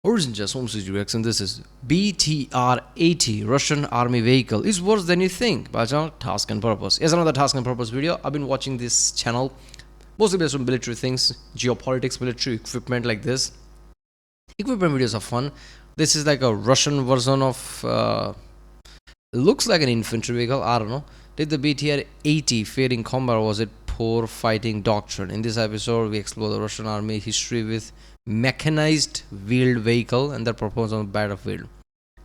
Origin just home reaction. This is BTR-80 Russian army vehicle is worse than you think. But task and purpose. Here's another task and purpose video. I've been watching this channel mostly based on military things, geopolitics, military equipment like this. Equipment videos are fun. This is like a Russian version of looks like an infantry vehicle. I don't know. Did the BTR-80 fare in combat, or was it poor fighting doctrine? In this episode, we explore the Russian army history with mechanized wheeled vehicle and their performance on the battlefield.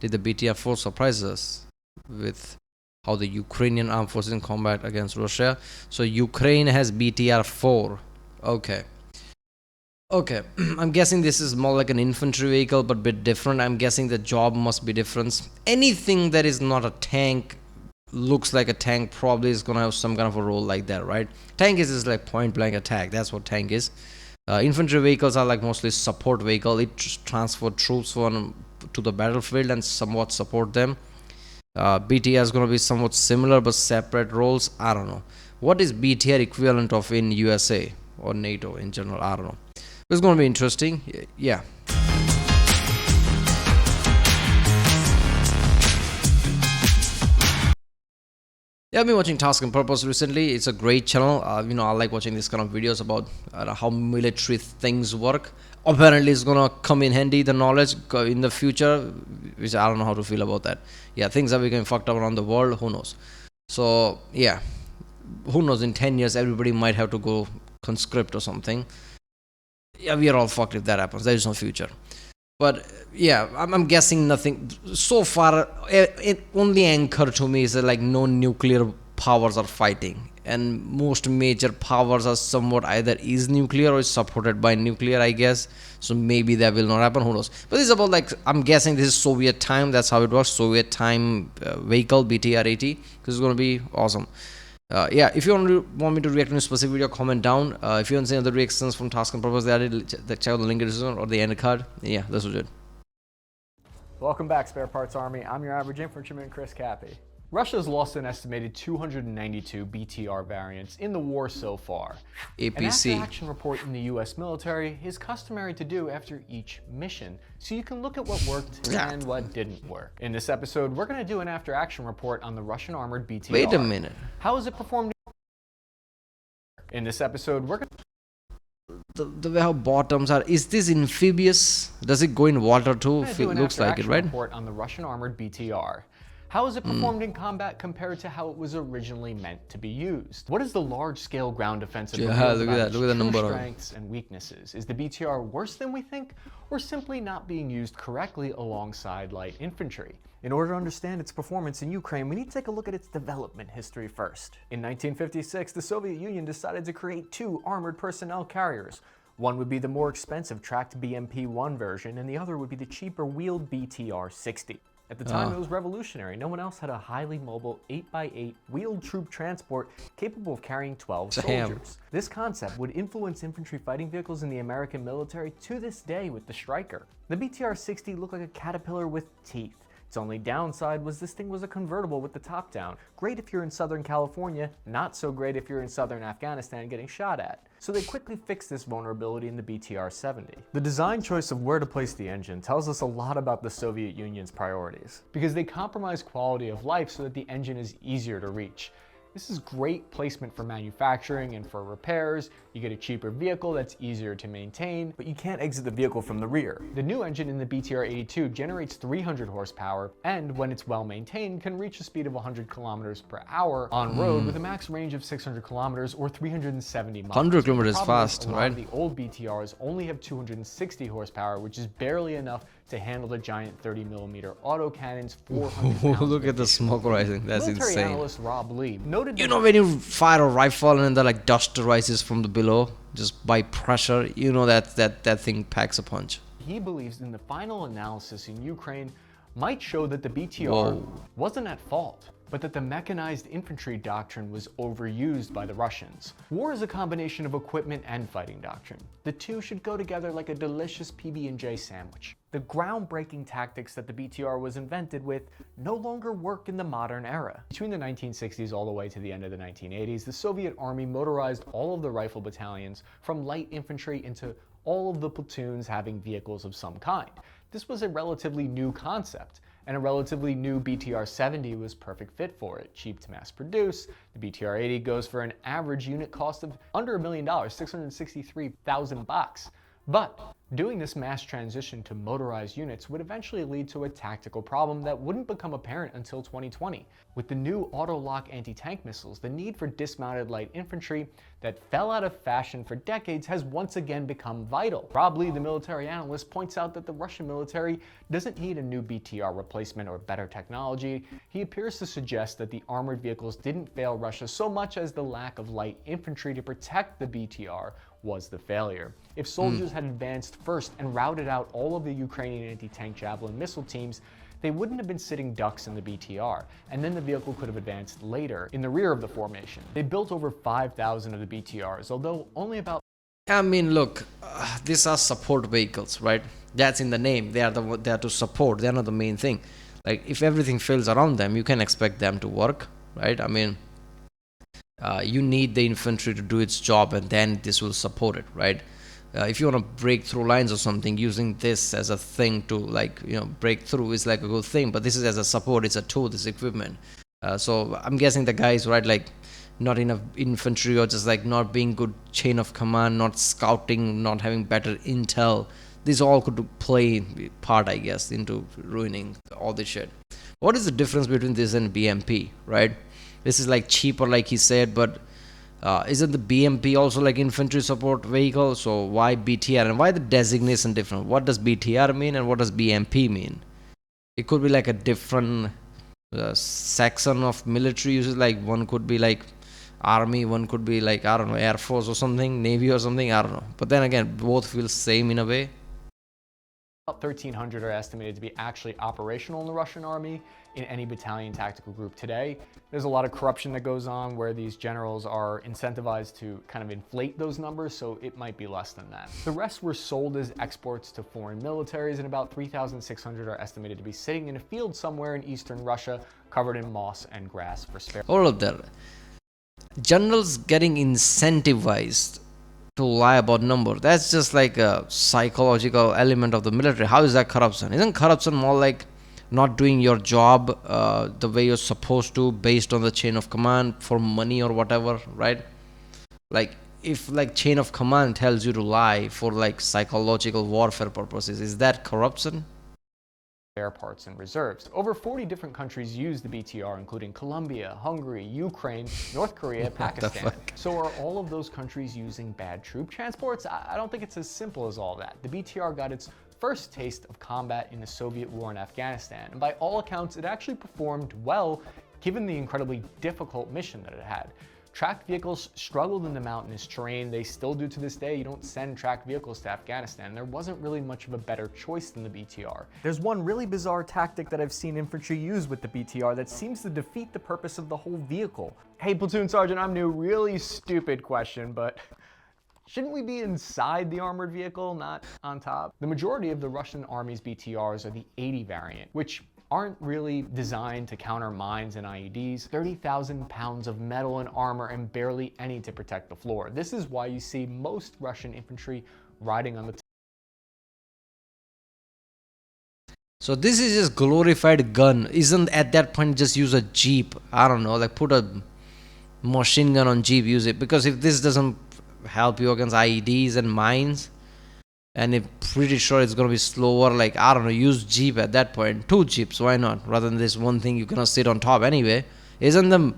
Did the BTR-4 surprise us with how the Ukrainian armed forces in combat against Russia? So Ukraine has BTR-4. Okay, I'm guessing this is more like an infantry vehicle, but a bit different. I'm guessing the job must be different. Anything that is not a tank, looks like a tank, probably is going to have some kind of a role like that, right? Tank is just like point blank attack. That's what tank is. Infantry vehicles are like mostly support vehicle. It transfer troops to the battlefield and somewhat support them. BTR is going to be somewhat similar but separate roles. I don't know. What is BTR equivalent of in USA or NATO in general? I don't know. It's going to be interesting. Yeah. Yeah, I've been watching Task and Purpose recently. It's a great channel. I like watching this kind of videos about how military things work. Apparently, it's gonna come in handy, the knowledge in the future, which I don't know how to feel about that. Yeah, things are becoming fucked up around the world. Who knows? So yeah, who knows? In 10 years, everybody might have to go conscript or something. Yeah, we are all fucked if that happens. There is no future. But yeah, I'm guessing nothing so far. It only anchor to me is that like no nuclear powers are fighting, and most major powers are somewhat either is nuclear or is supported by nuclear, I guess. So maybe that will not happen. Who knows? But this is about, like, I'm guessing this is Soviet time. That's how it works. Soviet time vehicle BTR-80. This is gonna be awesome. Yeah, if you want me to react to a specific video, comment down. If you want to see other reactions from Task and Purpose, check out the link in the description or the end card. Yeah, this was it. Welcome back, Spare Parts Army. I'm your average infantryman, Chris Cappy. Russia's lost an estimated 292 BTR variants in the war so far. APC. An after-action report in the US military is customary to do after each mission, so you can look at what worked and what didn't work. In this episode, we're going to do an after-action report on the Russian armored BTR. Wait a minute. How has it performed? In this episode, we're going to the way how bottoms are. Is this amphibious? Does it go in water too? It looks like it, right? Report on the Russian armored BTR. How has it performed in combat compared to how it was originally meant to be used? What is the large-scale ground defensive? Look at that. Look at the number. Strengths and weaknesses. Is the BTR worse than we think, or simply not being used correctly alongside light infantry? In order to understand its performance in Ukraine, we need to take a look at its development history first. In 1956, the Soviet Union decided to create two armored personnel carriers. One would be the more expensive tracked BMP-1 version, and the other would be the cheaper wheeled BTR-60. At the time, it was revolutionary. No one else had a highly mobile 8x8 wheeled troop transport capable of carrying 12 soldiers. This concept would influence infantry fighting vehicles in the American military to this day with the Stryker. The BTR-60 looked like a caterpillar with teeth. Its only downside was this thing was a convertible with the top down. Great if you're in Southern California, not so great if you're in Southern Afghanistan getting shot at. So they quickly fixed this vulnerability in the BTR-70. The design choice of where to place the engine tells us a lot about the Soviet Union's priorities, because they compromise quality of life so that the engine is easier to reach. This is great placement for manufacturing and for repairs. You get a cheaper vehicle that's easier to maintain, but you can't exit the vehicle from the rear. The new engine in the BTR-82 generates 300 horsepower, and when it's well maintained, can reach a speed of 100 kilometers per hour on road with a max range of 600 kilometers or 370 miles. 100 kilometers fast, right? The old BTRs only have 260 horsepower, which is barely enough to handle the giant 30mm autocannons, 400 pounds. Look at the smoke rising. That's Military insane. Analyst Rob Lee noted You know when you fire a rifle and the like dust rises from the below just by pressure, you know that thing packs a punch. He believes in the final analysis in Ukraine might show that the BTR wasn't at fault, but that the mechanized infantry doctrine was overused by the Russians. War is a combination of equipment and fighting doctrine. The two should go together like a delicious PB&J sandwich. The groundbreaking tactics that the BTR was invented with no longer work in the modern era. Between the 1960s all the way to the end of the 1980s, the Soviet Army motorized all of the rifle battalions from light infantry into all of the platoons having vehicles of some kind. This was a relatively new concept, and a relatively new BTR-70 was perfect fit for it. Cheap to mass produce, the BTR-80 goes for an average unit cost of under $1 million, 663,000 bucks. But doing this mass transition to motorized units would eventually lead to a tactical problem that wouldn't become apparent until 2020. With the new auto-lock anti-tank missiles, the need for dismounted light infantry that fell out of fashion for decades has once again become vital. Rob Lee, the military analyst, points out that the Russian military doesn't need a new BTR replacement or better technology. He appears to suggest that the armored vehicles didn't fail Russia so much as the lack of light infantry to protect the BTR was the failure. If soldiers had advanced first and routed out all of the Ukrainian anti-tank Javelin missile teams, they wouldn't have been sitting ducks in the BTR, and then the vehicle could have advanced later in the rear of the formation. They built over 5,000 of the BTRs, although only about... I mean, look, these are support vehicles, right? That's in the name. They are to support. They are not the main thing. Like, if everything fails around them, you can expect them to work, right? I mean, you need the infantry to do its job, and then this will support it, right? If you want to break through lines or something, using this as a thing to, like, break through is like a good thing, but this is as a support. It's a tool, this equipment. So I'm guessing the guys, right, like, not enough infantry, or just like not being good chain of command, not scouting, not having better intel. This all could play part, I guess, into ruining all this shit. What is the difference between this and BMP, right? This is like cheaper, like he said, but isn't the BMP also like infantry support vehicle? So why BTR, and why the designation different? What does BTR mean and what does BMP mean? It could be like a different section of military uses. Like one could be like army, one could be like, I don't know, Air Force or something, Navy or something, I don't know. But then again, both feel same in a way. About 1,300 are estimated to be actually operational in the Russian army in any battalion tactical group today. There's a lot of corruption that goes on where these generals are incentivized to kind of inflate those numbers, so it might be less than that. The rest were sold as exports to foreign militaries, and about 3,600 are estimated to be sitting in a field somewhere in eastern Russia covered in moss and grass for spare. All of that. Generals getting incentivized to lie about number, that's just like a psychological element of the military. How is that corruption? Isn't corruption more like not doing your job the way you're supposed to, based on the chain of command for money or whatever, right? Like, if like chain of command tells you to lie for like psychological warfare purposes, is that corruption? Spare parts and reserves. Over 40 different countries use the BTR, including Colombia, Hungary, Ukraine, North Korea, Pakistan. So are all of those countries using bad troop transports? I don't think it's as simple as all that. The BTR got its first taste of combat in the Soviet war in Afghanistan, and by all accounts, it actually performed well given the incredibly difficult mission that it had. Tracked vehicles struggled in the mountainous terrain. They still do to this day. You don't send tracked vehicles to Afghanistan. There wasn't really much of a better choice than the BTR. There's one really bizarre tactic that I've seen infantry use with the BTR that seems to defeat the purpose of the whole vehicle. Hey, platoon sergeant, I'm new. Really stupid question, but shouldn't we be inside the armored vehicle, not on top? The majority of the Russian Army's BTRs are the 80 variant, which aren't really designed to counter mines and IEDs. 30,000 pounds of metal and armor and barely any to protect the floor. This is why you see most Russian infantry riding on the So this is just glorified gun. Isn't at that point just use a jeep? I don't know, like put a machine gun on jeep, use it. Because if this doesn't help you against IEDs and mines, and I'm pretty sure it's going to be slower, like, I don't know, use jeep at that point. 2 jeeps, why not? Rather than this one thing you cannot sit on top anyway. Isn't the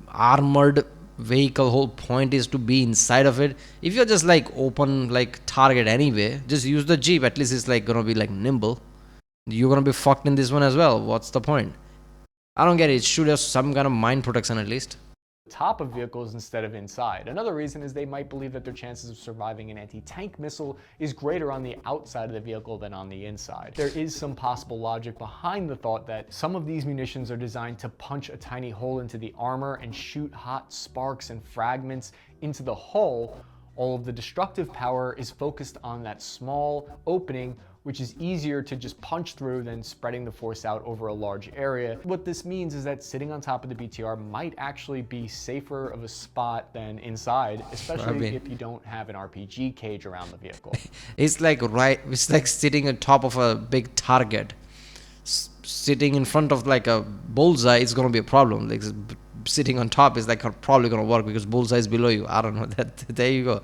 armored vehicle whole point is to be inside of it? If you're just like open like target anyway, just use the jeep. At least it's like going to be like nimble. You're going to be fucked in this one as well. What's the point? I don't get it. It should have some kind of mine protection at least. Top of vehicles instead of inside. Another reason is they might believe that their chances of surviving an anti-tank missile is greater on the outside of the vehicle than on the inside. There is some possible logic behind the thought that some of these munitions are designed to punch a tiny hole into the armor and shoot hot sparks and fragments into the hull. All of the destructive power is focused on that small opening which is easier to just punch through than spreading the force out over a large area. What this means is that sitting on top of the BTR might actually be safer of a spot than inside, especially if you don't have an RPG cage around the vehicle. It's like sitting on top of a big target. Sitting in front of like a bullseye is gonna be a problem. Like sitting on top is like probably gonna work because bullseye is below you. I don't know. There you go.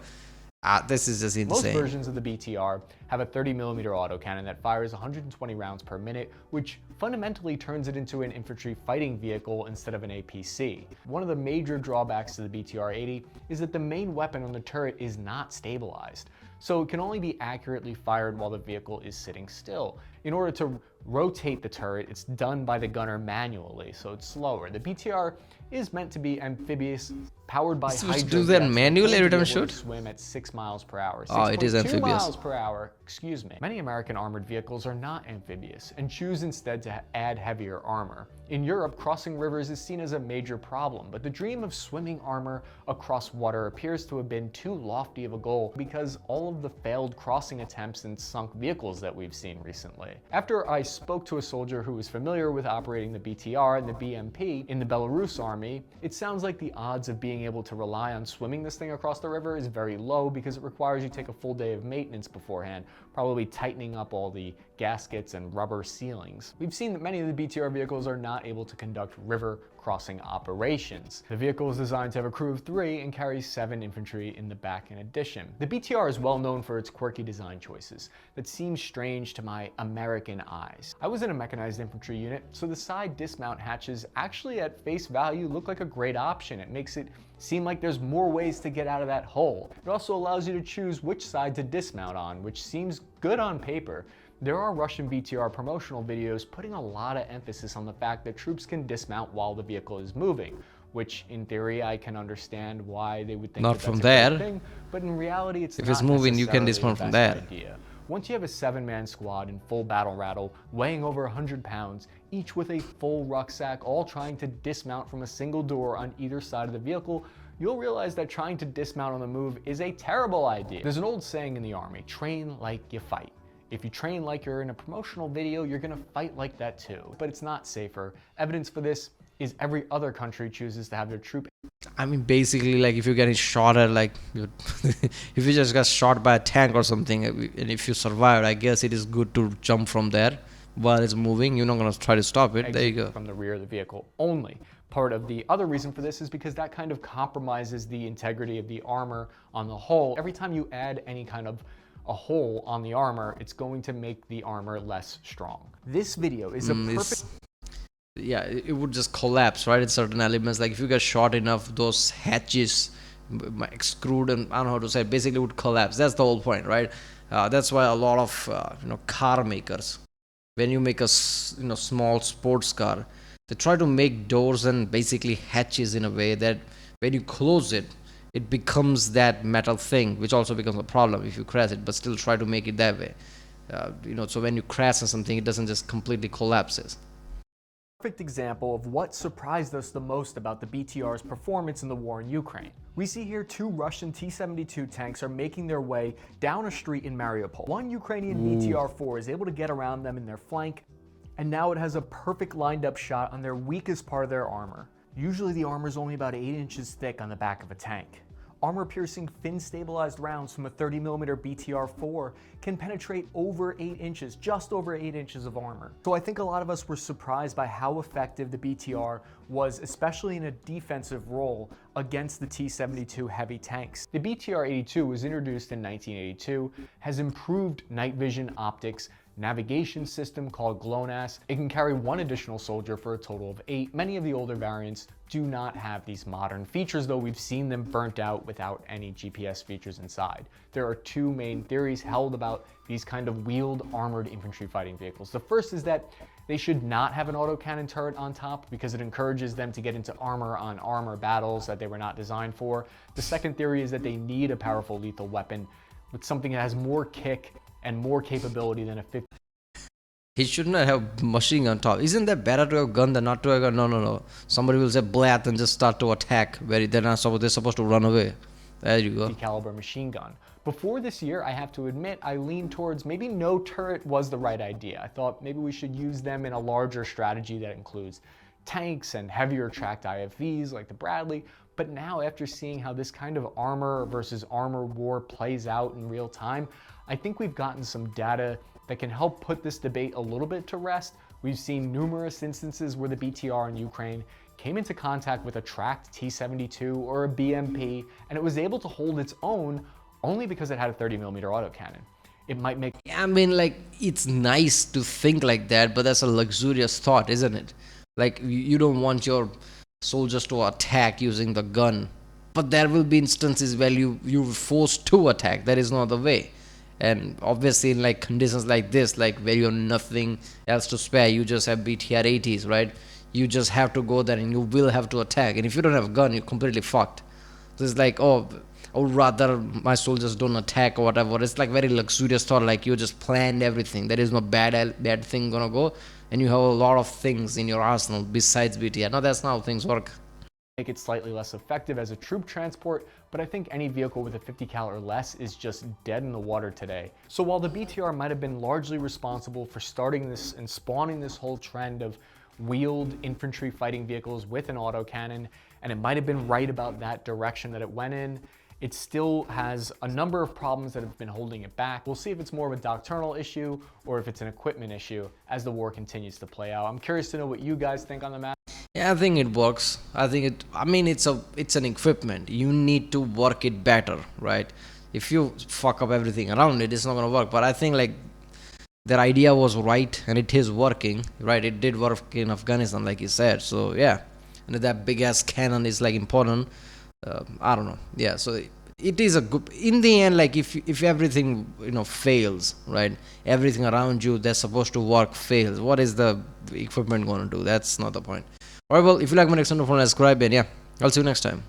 This is just insane. Most versions of the BTR have a 30mm autocannon that fires 120 rounds per minute, which fundamentally turns it into an infantry fighting vehicle instead of an APC. One of the major drawbacks to the BTR-80 is that the main weapon on the turret is not stabilized, so it can only be accurately fired while the vehicle is sitting still. In order to rotate the turret, it's done by the gunner manually, so it's slower. The BTR is meant to be amphibious, powered by hydro. Do that manually every time you shoot? Swim at 6 miles per hour. Oh, it is amphibious. 2 miles per hour, excuse me. Many American armored vehicles are not amphibious and choose instead to add heavier armor. In Europe, crossing rivers is seen as a major problem, but the dream of swimming armor across water appears to have been too lofty of a goal because all of the failed crossing attempts and sunk vehicles that we've seen recently. After I spoke to a soldier who was familiar with operating the BTR and the BMP in the Belarus army, it sounds like the odds of being able to rely on swimming this thing across the river is very low because it requires you take a full day of maintenance beforehand, probably tightening up all the gaskets and rubber ceilings. We've seen that many of the BTR vehicles are not able to conduct river crossing operations. The vehicle is designed to have a crew of 3 and carries 7 infantry in the back in addition. The BTR is well known for its quirky design choices that seem strange to my American eyes. I was in a mechanized infantry unit, so the side dismount hatches actually at face value look like a great option. It makes it seem like there's more ways to get out of that hole. It also allows you to choose which side to dismount on, which seems good on paper. There are Russian BTR promotional videos putting a lot of emphasis on the fact that troops can dismount while the vehicle is moving, which in theory I can understand why they would think not that from that's there. a good thing, but in reality it's if not it's moving you can necessarily dismount the from best there. idea. Once you have a 7-man squad in full battle rattle, weighing over 100 pounds, each with a full rucksack, all trying to dismount from a single door on either side of the vehicle, you'll realize that trying to dismount on the move is a terrible idea. There's an old saying in the Army, train like you fight. If you train like you're in a promotional video, you're gonna fight like that too. But it's not safer. Evidence for this is every other country chooses to have their troop. I mean, basically, like if you're getting shot at, like, if you just got shot by a tank or something, and if you survived, I guess it is good to jump from there while it's moving. You're not gonna try to stop it. There you go. From the rear of the vehicle only. Part of the other reason for this is because that kind of compromises the integrity of the armor on the whole. Every time you add any kind of a hole on the armor, it's going to make the armor less strong. This video is a perfect... Yeah, it would just collapse, right? In certain elements, like if you get short enough, those hatches extrude, and I don't know how to say it, basically would collapse. That's the whole point, right? That's why a lot of car makers, when you make a small sports car, they try to make doors and basically hatches in a way that when you close it, it becomes that metal thing, which also becomes a problem if you crash it, but still try to make it that way. So when you crash on something, it doesn't just completely collapses. Perfect example of what surprised us the most about the BTR's performance in the war in Ukraine. We see here 2 Russian T-72 tanks are making their way down a street in Mariupol. One Ukrainian BTR-4 is able to get around them in their flank, and now it has a perfect lined up shot on their weakest part of their armor. Usually the armor is only about 8 inches thick on the back of a tank. Armor-piercing fin-stabilized rounds from a 30mm BTR-4 can penetrate over 8 inches, just over 8 inches of armor. So I think a lot of us were surprised by how effective the BTR was, especially in a defensive role against the T-72 heavy tanks. The BTR-82 was introduced in 1982, has improved night vision optics, navigation system called GLONASS. It can carry 1 additional soldier for a total of 8. Many of the older variants do not have these modern features, though we've seen them burnt out without any GPS features inside. There are 2 main theories held about these kind of wheeled armored infantry fighting vehicles. The first is that they should not have an autocannon turret on top because it encourages them to get into armor on armor battles that they were not designed for. The second theory is that they need a powerful lethal weapon with something that has more kick and more capability than a 50. He should not have machine gun top. Isn't that better to have a gun than not to have a gun? No. Somebody will say blat and just start to attack where they're supposed to run away. There you go. Caliber machine gun. Before this year, I have to admit, I leaned towards maybe no turret was the right idea. I thought maybe we should use them in a larger strategy that includes tanks and heavier tracked IFVs like the Bradley. But now, after seeing how this kind of armor versus armor war plays out in real time, I think we've gotten some data that can help put this debate a little bit to rest. We've seen numerous instances where the BTR in Ukraine came into contact with a tracked T-72 or a BMP, and it was able to hold its own only because it had a 30mm autocannon. It might make... I mean, like, it's nice to think like that, but that's a luxurious thought, isn't it? Like, you don't want your soldiers to attack using the gun, but there will be instances where you're forced to attack. That is not the way. And obviously, in like conditions like this, like where you have nothing else to spare, you just have BTR-80s, right? You just have to go there and you will have to attack. And if you don't have a gun, you're completely fucked. So it's like, oh, I would rather my soldiers don't attack or whatever. It's like very luxurious thought, like you just planned everything. There is no bad thing gonna go, and you have a lot of things in your arsenal besides BTR. No, that's not how things work. Make it slightly less effective as a troop transport, but I think any vehicle with a 50 cal or less is just dead in the water today. So while the BTR might have been largely responsible for starting this and spawning this whole trend of wheeled infantry fighting vehicles with an autocannon, and it might have been right about that direction that it went in, it still has a number of problems that have been holding it back. We'll see if it's more of a doctrinal issue or if it's an equipment issue as the war continues to play out. I'm curious to know what you guys think on the matter. Yeah, I think it works. I mean, it's an equipment. You need to work it better, right? If you fuck up everything around it, it's not gonna work. But I think like their idea was right and it is working, right? It did work in Afghanistan, like you said. So yeah, and that big ass cannon is like important. I don't know. Yeah, so it is a good. In the end, like if everything fails, right? Everything around you that's supposed to work fails. What is the equipment going to do? That's not the point. Alright, well, if you like my next one, subscribe, and yeah, I'll see you next time.